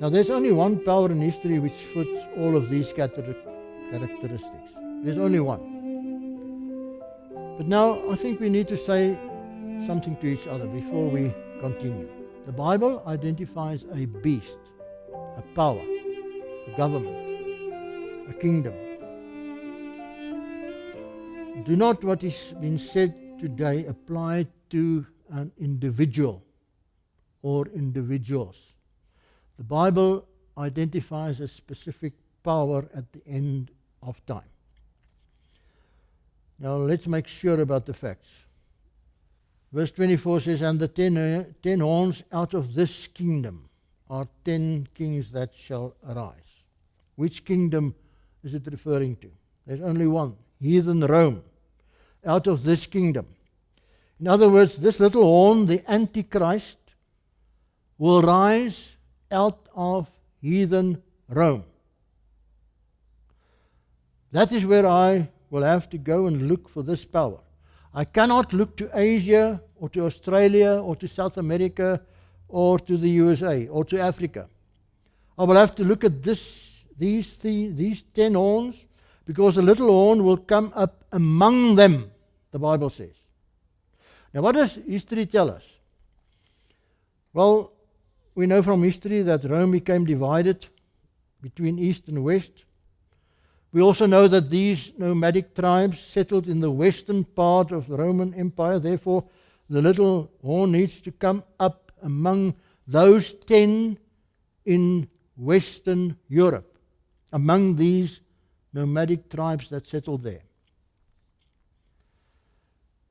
Now, there's only one power in history which fits all of these characteristics. There's only one. But now, I think we need to say something to each other before we continue. The Bible identifies a beast, a power, a government, a kingdom. Do not what is being said today apply to an individual or individuals. The Bible identifies a specific power at the end of time. Now let's make sure about the facts. Verse 24 says, and the 10 horns out of this kingdom are 10 kings that shall arise. Which kingdom is it referring to? There's only one, heathen Rome, out of this kingdom. In other words, this little horn, the Antichrist, will rise out of heathen Rome. That is where I will have to go and look for this power. I cannot look to Asia or to Australia or to South America or to the USA or to Africa. I will have to look at these 10 horns, because the little horn will come up among them, the Bible says. Now, what does history tell us? Well, we know from history that Rome became divided between East and West. We also know that these nomadic tribes settled in the western part of the Roman Empire. Therefore, the little horn needs to come up among those 10 in Western Europe, among these nomadic tribes that settled there.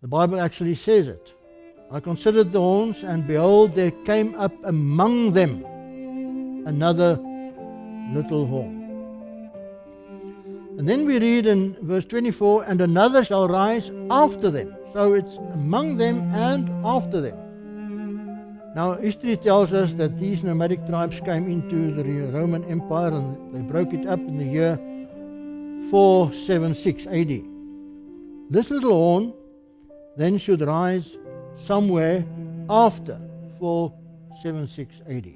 The Bible actually says it. I considered the horns, and behold, there came up among them another little horn. And then we read in verse 24, and another shall rise after them. So it's among them and after them. Now, history tells us that these nomadic tribes came into the Roman Empire and they broke it up in the year 476 AD. This little horn then should rise somewhere after 476 AD.